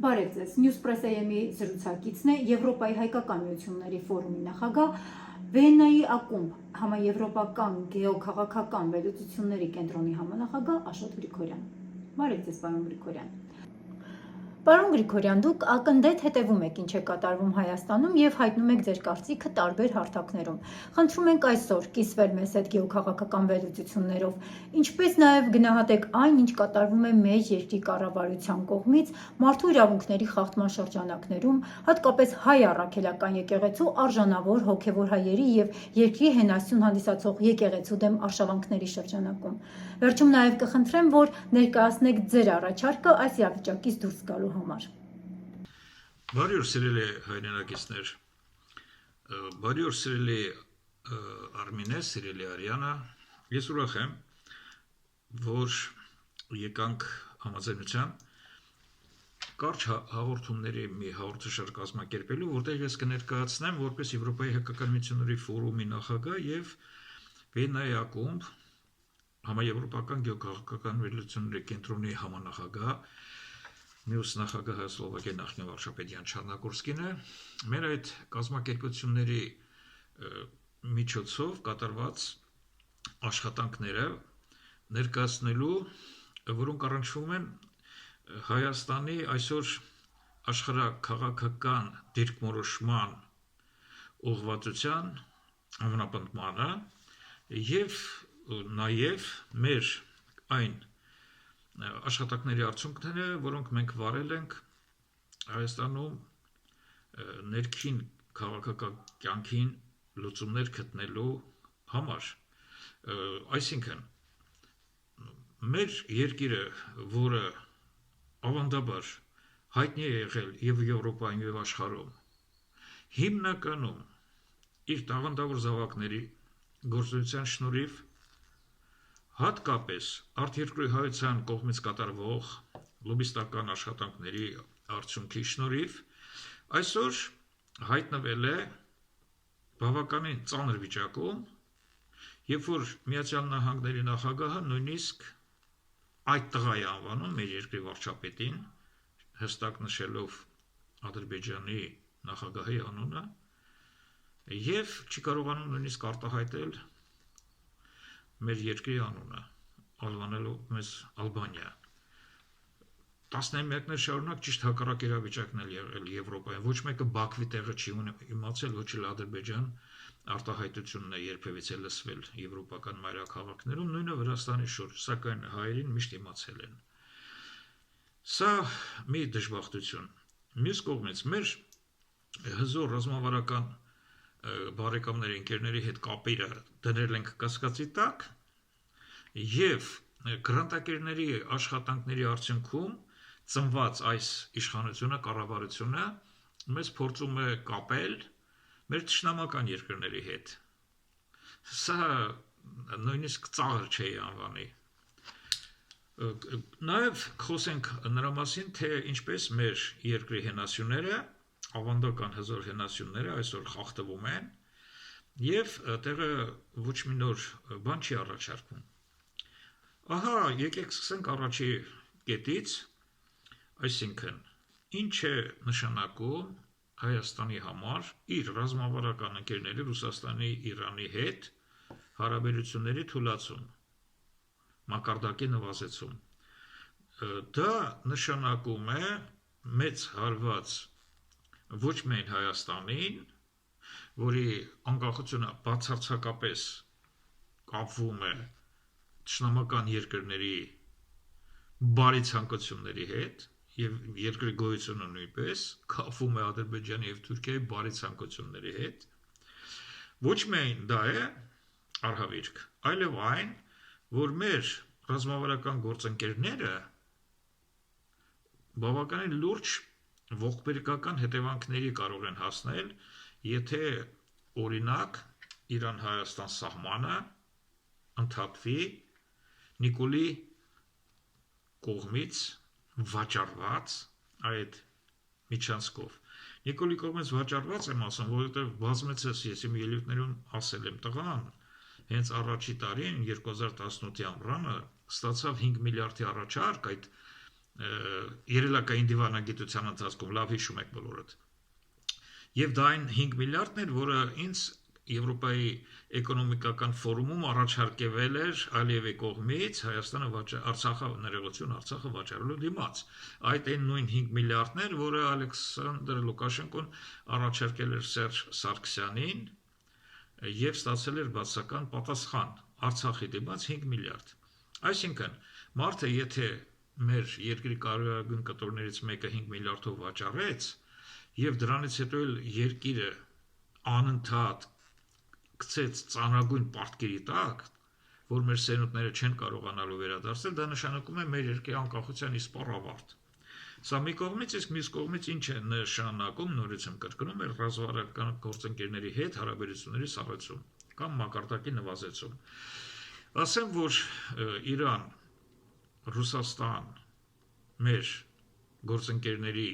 Բարև ձեզ, Նյուսպրեսայեմի զրուցակիցն է Եվրոպայի հայկական միությունների ֆորումի նախագահ, Վիեննայի ակումբ համաեվրոպական գեոքաղաքական վերլուծությունների կենտրոնի համանախագահ Աշոտ Գրիգորյան։ Բարև ձեզ, պարոն Գրիգորյան։ Պարոն Գրիգորյան, դուք ակնթեթ հետևում եք ինչ է կատարվում Հայաստանում եւ հայտնում եք ձեր կարծիքը տարբեր հարթակներում։ Խնդրում ենք այսօր կիսվել մեզ հետ գեոքաղաքական վերլուծություններով, ինչպես նաեւ գնահատեք այն, ինչ կատարվում է մեր երկրի կառավարության կողմից մարդու իրավունքների խախտման շրջանակներում, հատկապես հայ առաքելական եկեղեցու արժանավոր հոգեվոր հայերի եւ երկրի հենասյուն հանդիսացող եկեղեցու դեմ արշավանքների շրջանակում։ Վերջում նաեւ կխնդրեմ, որ ներկայացնեք ձեր առաջարկը այս իրավիճակից դուրս գալու համար։ Բարի օր, սիրելի հայրենակիցներ, բարի օր, սիրելի Արմինե, սիրելի Արիանա, ես ուրախ եմ, որ եկանք համաձայնության կարճ հաղորդումների մի հաղորդաշար կազմակերպելու, որտեղ ես կներկայացնեմ որպես Եվրոպայի հայկական միությունների ֆորումի նախագահ եւ Վիեննայի ակումբ համաեվրոպական գեոքաղաքական վերլուծությունների կենտրոնի համանախագահ մյուս նախագահը Սլովակիայի նախկին վարչապետյան Չառնագորսկին է, մեր այդ կազմակերպությունների միջոցով կատարված աշխատանքները ներկայացնելու, որոնք առնչվում են Հայաստանի այսօր աշխարհաքաղաքական դիրքորոշման ուղղվածության ամենապնդմանը եւ նաեւ մեր այն աշխատանքների արդյունքները, որոնք մենք վարել ենք Հայաստանում ներքին քաղաքական կյանքին լուծումներ գտնելու համար, այսինքն մեր երկիրը, որը ավանդաբար հայտնի է եղել եւ Եվրոպայում եւ աշխարհում, հիմնականում իր տաղանդավոր զավակների գործունեության շնորհիվ, հատկապես արտերկրի հայության կողմից կատարվող լոբիստական աշխատանքների արդյունքի շնորհիվ, այսօր հայտնվել է բավականին ծանր վիճակում, երբ որ Միացյալ Նահանգների նախագահը նույնիսկ այդ տղայի անվանում մեր երկրի վարչապետին, հստակ նշելով Ադրբեջանի նախագահի անունը, եւ չի կարողանում նույնիսկ արտահայտել մեր երկրի անունը, անվանելով մեզ Ալբանիա։ Տասնամյակներ շարունակ ճիշտ հակառակ իրավիճակն է եղել Եվրոպայում, ոչ մեկը Բաքվի տեղը չի իմացել, ոչ էլ Ադրբեջան արտահայտությունն է երբևիցե լսվել եվրոպական մայրաքաղաքներում, նույնը Վրաստանի շուրջ, սակայն հայերին միշտ իմացել են։ Սա մի դժբախտություն։ Մյուս կողմից մեր հզոր ռազմավարական բարեկամների, ընկերների հետ կապերը դնել ենք կասկածի տակ եւ գրանտակերների աշխատանքների արդյունքում ծնված այս իշխանությունը, կառավարությունը մեզ փորձում է կապել մեր թշնամական երկրների հետ։ Սա նույնիսկ ծաղր չէ անվանի։ Նաև խոսենք նրա մասին, թե ինչպես մեր երկրի հենասյուները, ավանդական հզոր հենասյունները այսօր խախտվում են եւ տեղը ոչ մի նոր բան չի առաջարկվում։ Ահա, եկեք սկսենք առաջի կետից, այսինքն, ինչ է նշանակում Հայաստանի համար իր ռազմավարական ընկերների Ռուսաստանի, Իրանի հետ հարաբերությունների թուլացում, մակարդակի նվազեցում։ Դա նշանակում է մեծ հարված ոչ միայն Հայաստանին, որի անկախությունը բացարձակապես կապվում է թշնամական երկրների բարի ցանկությունների հետ, եւ երկրի գոյությունը նույնպես կապվում է Ադրբեջանի եւ Թուրքիայի բարի ցանկությունների հետ, ոչ միայն դա է արհավիրք, այլև այն, որ մեր ռազմավարական գործընկերները բավականին լուրջ ողբերգական հետևանքների կարող են հասնել, եթե օրինակ Իրան-Հայաստան սահմանը ընդհատվի Նիկոլի կողմից վաճառված այդ միջանցքով։ Նիկոլի կողմից վաճառված եմ ասում, որովհետև բազմիցս ես իմ ելույթներում ասել եմ, տղան հենց առաջի տարին 2018 ամռանը ստացավ 5 միլիարդի առաջարկ այդ երելակային դիվանագիտության ընթացքում լավ հիշում եք բոլորդ։ Եվ դա այն 5 միլիարդն էր, որը ինձ Եվրոպայի էկոնոմիկական ֆորումում առաջարկվել էր Ալիևի կողմից Հայաստանը Արցախը վաճառելու դիմաց։ Այդ այն նույն 5 միլիարդն էր, որը Ալեքսանդր Լուկաշենկոն առաջարկել էր Սերժ Սարգսյանին եւ ստացել էր բացական պատասխան Արցախի դիմաց 5 միլիարդ։ Այսինքն, մարդը եթե մեր երկրի կարևորագույն կտորներից մեկը 5 միլիարդով վաճառեց եւ դրանից հետո էլ երկիրը անընդհատ գցեց ծանրագույն պարտքերի տակ, որ մեր սերունդները չեն կարողանալու վերադարձնել, դա նշանակում է մեր երկրի անկախության իսպառ ավարտ։ Սա մի կողմից, իսկ մյուս կողմից ինչ է նշանակում, նորից եմ կրկնում, մեր ռազմավարական գործընկերների հետ հարաբերությունների սառեցում կամ մակարդակի նվազեցում։ Ասեմ, որ Իրան, Ռուսաստան, մեր գործընկերների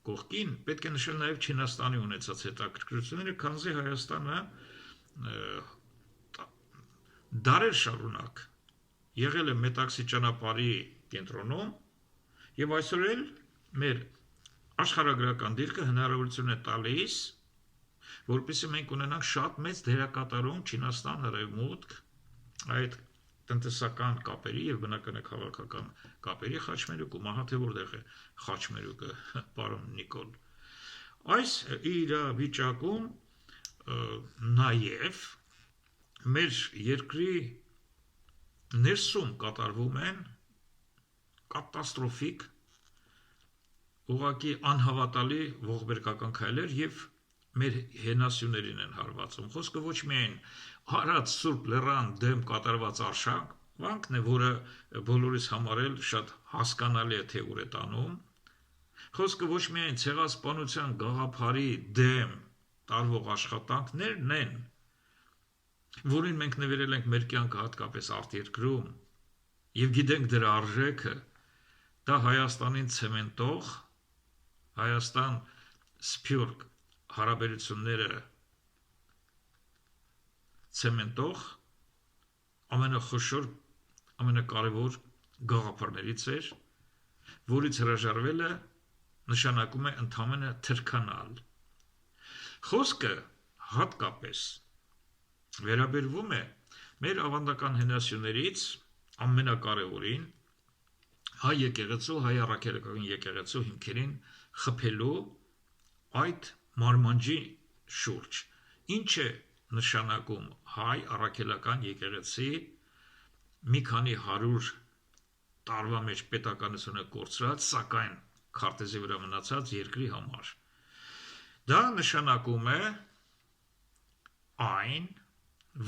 կողքին պետք է նշել նաև Չինաստանի ունեցած հետաքրքրությունները, քանզի Հայաստանը դարեր շարունակ եղել է Մետաքսի ճանապարհի կենտրոնում եւ այսօր էլ մեր աշխարհագրական դիրքը հնարավորություն է տալիս, որպեսզի մենք ունենանք շատ մեծ դերակատարում Չինաստան, Արևմուտք, այդ տնտեսական կապերի եւ բնական քաղաքական կապերի խաչմերուկում, ահա թե որտեղ է խաչմերուկը, պարոն Նիկոլ։ Այս իրավիճակում նաև մեր երկրի ներսում կատարվում են կատաստրոֆիկ, ուղղակի անհավատալի ողբերգական քայլեր եւ մեր հենասյուներին են հարվածում։ Խոսքը ոչ միայն Արադ Սուրբ Լեռան դեմ կատարված արշավանքն է, որը բոլորիս համար էլ շատ հասկանալի է, թե ուր է տանում։ Խոսքը ոչ միայն ցեղասպանության գաղափարի դեմ տարվող աշխատանքներն են, որին մենք նվիրել ենք մեր կյանքը հատկապես արտերկրում, եւ գիտենք դրա արժեքը, դա Հայաստանին ցեմենտող, Հայաստան-Սփյուռք հարաբերությունները ցեմենտող ամենախոշոր, ամենակարևոր գաղափարներից էր, որից հրաժարվելը նշանակում է ընդամենը թրքանալ։ Խոսքը հատկապես վերաբերվում է մեր ավանդական հենասյուներից ամենակարևորին, հայ եկեղեցու, հայ առաքելական եկեղեցու հիմքերին խփելու այդ մարմանջի շուրջ։ Ինչ է նշանակում հայ առաքելական եկեղեցի մի քանի 100 տարվա մեջ պետականությունը կորցրած, սակայն քարտեզի վրա մնացած երկրի համար։ Դա նշանակում է այն,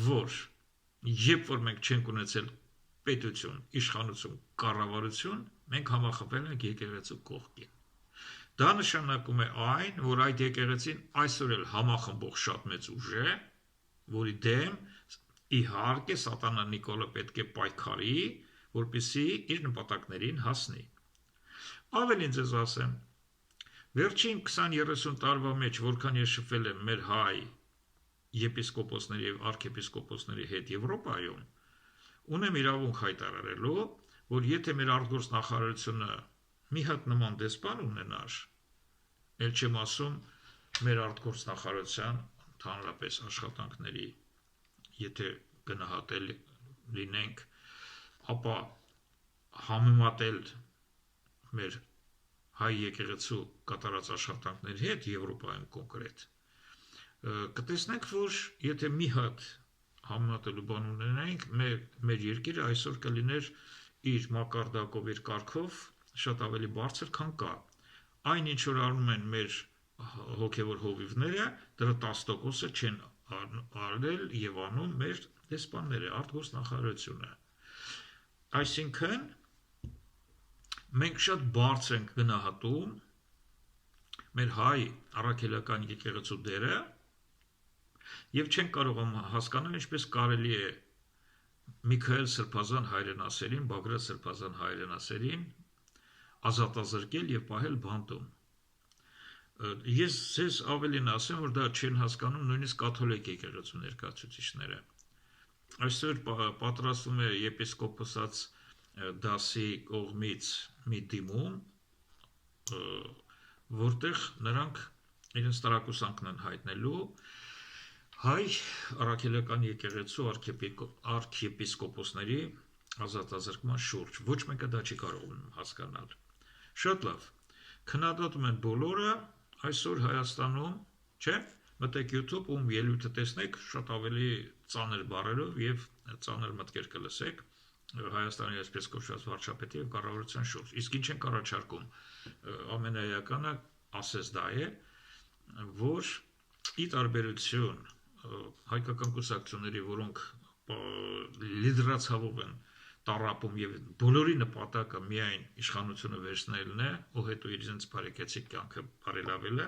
որ երբ որ մենք չենք ունեցել պետություն, իշխանություն, կառավարություն, մենք համախմբվել ենք եկեղեցու կողքին։ Դա նշանակում է այն, որ այդ եկեղեցին այսօր էլ համախմբող շատ մեծ ուժ է, որի դեմ իհարկե սատանա Նիկոլը պետք է պայքարի, որպեսզի իր նպատակներին հասնի։ Ավելին ձեզ ասեմ, վերջին 20-30 տարվա մեջ, որքան ես շփվել եմ մեր հայ եպիսկոպոսների եւ արքեպիսկոպոսների հետ Եվրոպայում, ունեմ իրավունք հայտարարելու, որ եթե մեր արտգործնախարարությունը մի հատ նման դեսպան ունենար, ել չեմ ասում մեր արտգործնախարարության ընդհանրապես աշխատանքների, եթե գնահատել լինենք, ապա համեմատել մեր հայ եկեղեցու կատարած աշխատանքների հետ Եվրոպայում կոնկրետ, կտեսնենք, որ եթե մի հատ համեմատելու բան ունենայինք, մեր երկիրը այսօր կլիներ իր մակարդակով, իր կարգով շատ ավելի բարձր, քան կա։ Այն ինչ որ անում են մեր հոգևոր հովիվները, դրա 10%-ը չեն արել եւ անում մեր դեսպանները, արտգործնախարարությունը։ Այսինքն մենք շատ բարձր ենք գնահատում մեր հայ առաքելական եկեղեցու դերը եւ չենք կարող հասկանալ ինչպես կարելի է Միքայել Սրբազան հայրենասերին, Բագրատ Սրբազան հայրենասերին ազատազրկել եւ պահել բանտում։ Ես ձեզ ավելին ասեմ, որ դա չեն հասկանում նույնիսկ կաթոլիկ եկեղեցու ներկայացուցիչները։ Այսօր պատրաստվում է եպիսկոպոսած դասի կողմից մի դիմում, որտեղ նրանք իրենց տարակուսանքն են հայտնելու հայ առաքելական եկեղեցու արքեպիսկոպոսների ազատազրկման շուրջ։ Ոչ մեկը դա չի կարող հասկանալ։ Շատ լավ։ Քննադատում են բոլորը այսօր Հայաստանում, չէ՞։ Մտեք YouTube ում ելույթը տեսնեք, շատ ավելի ծանր բառերով եւ ծանր մտքեր կլսեք Հայաստանի այսպես կոչված վարչապետի եւ կառավարության շուրջ։ Իսկ ինչ են առաջարկում, ամենաեականը ասես դա է, որ ի տարբերություն հայկական կուսակցությունների, որոնք լիդերացավով են տարապում եւ բոլորի նպատակը միայն իշխանությունը վերցնելն է, ու հետո իրենց բարեկեցիկ կյանքը բարելավելը,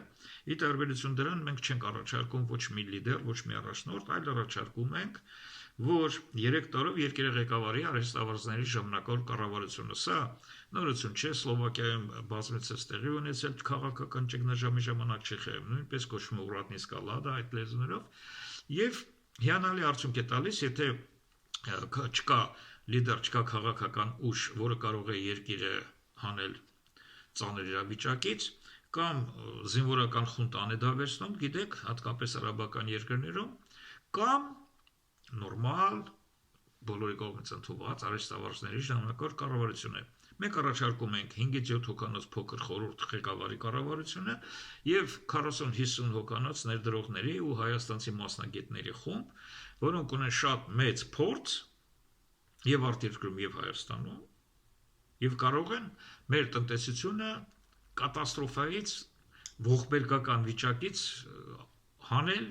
ի տարբերություն դրան մենք չենք առաջարկում ոչ մի լիդեր, ոչ մի առաջնորդ, այլ առաջարկում ենք, որ 3 տարով երկրի ղեկավարի արհեստավարձների ժամանակավոր կառավարությունը, սա նորություն չէ, Սլովակիայում բազմիցս տեղի ունեցել քաղաքական ճգնաժամի ժամանակ Չեխիայում, նույնպես կոչվում է Ուռատնիսկա լադա այդ լեզուներով, եւ հիանալի արդյունք է տալիս, եթե չկա լիդեր, չկա քաղաքական ուժ, որը կարող է երկիրը հանել ծանր իրավիճակից, կամ զինվորական խունտան է դա վերցնում, գիտեք, հատկապես արաբական երկրներում, կամ նորմալ բոլորի կողմից ընդունված արհեստավարձների ժամանակավոր կառավարություն է։ Մենք առաջարկում ենք 5-ից 7 հոգանոց փոքր խորհուրդ ղեկավարի կառավարությունը եւ 40-50 հոգանոց ներդրողների ու հայաստանցի մասնագետների խումբ, որոնք ունեն շատ մեծ փորձ եւ արտերկրում եւ Հայաստանում եւ կարող են մեր տնտեսությունը կատաստրոֆայից ողբերգական վիճակից հանել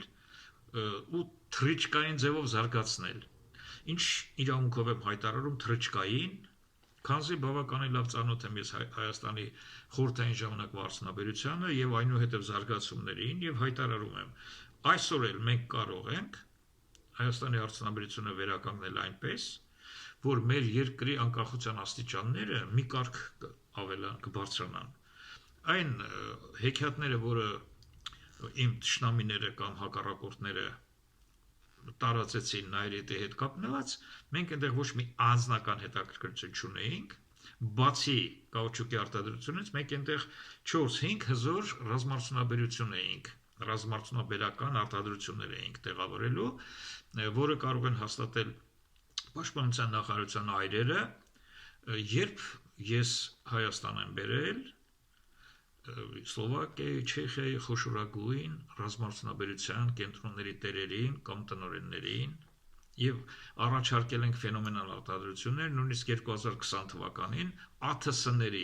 ու թրիչկային ձևով զարգացնել։ Ինչ իրավունքով եմ հայտարարում թրիչկային, քանզի բավականին լավ ծանոթ եմ ես Հայաստանի խորհրդային ժամանակվա արդյունաբերությանը եւ այնուհետեւ զարգացումներին եւ հայտարարում եմ այսօր էլ մենք կարող ենք Հայաստանի արդյունաբերությունը վերականգնել այնպես, որ մեր երկրի անկախության աստիճանները մի կարգ կբարձրանան։ Այն հեքիաթները, որը իմ թշնամիները կամ հակառակորդները տարածեցին Նայիրետի հետ կապնված, մենք այնտեղ ոչ մի անձնական հետաքրքրություն չունեինք, բացի կաուչուկի արտադրությունից, մենք այնտեղ 4-5 հզոր ռազմարդյունաբերություն էինք, ռազմարդյունաբերական արտադրություններ էինք տեղավորելու, որը կարող են հաստատել Պաշտպանության նախարարության այրերը, երբ ես Հայաստան եմ բերել Սլովակիայի, Չեխիայի խոշորագույն ռազմարդյունաբերության կենտրոնների տերերին կամ տնօրեններին եւ առաջարկել ենք ֆենոմենալ արտադրություններ, նույնիսկ 2020 թվականին ԱԹՍ-ների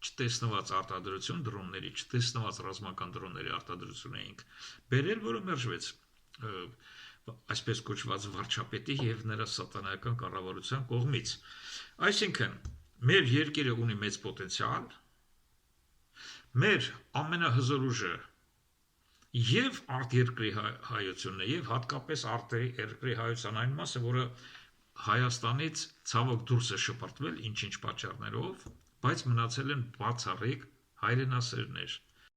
չտեսնված արտադրություն, դրոնների չտեսնված ռազմական դրոնների արտադրություն էինք բերել, որը մերժվեց այսպես կոչված վարչապետի եւ նրա սատանայական կառավարության կողմից։ Այսինքն, մեր երկիրը ունի մեծ պոտենցիալ, մեր ամենահզոր ուժը եւ արտերկրի հայությունն է եւ հատկապես արտերկրի հայության այն մասը, որը Հայաստանից ցավոք դուրս է շպրտվել ինչ-ինչ պատճառներով, բայց մնացել են բացառիկ հայրենասերներ,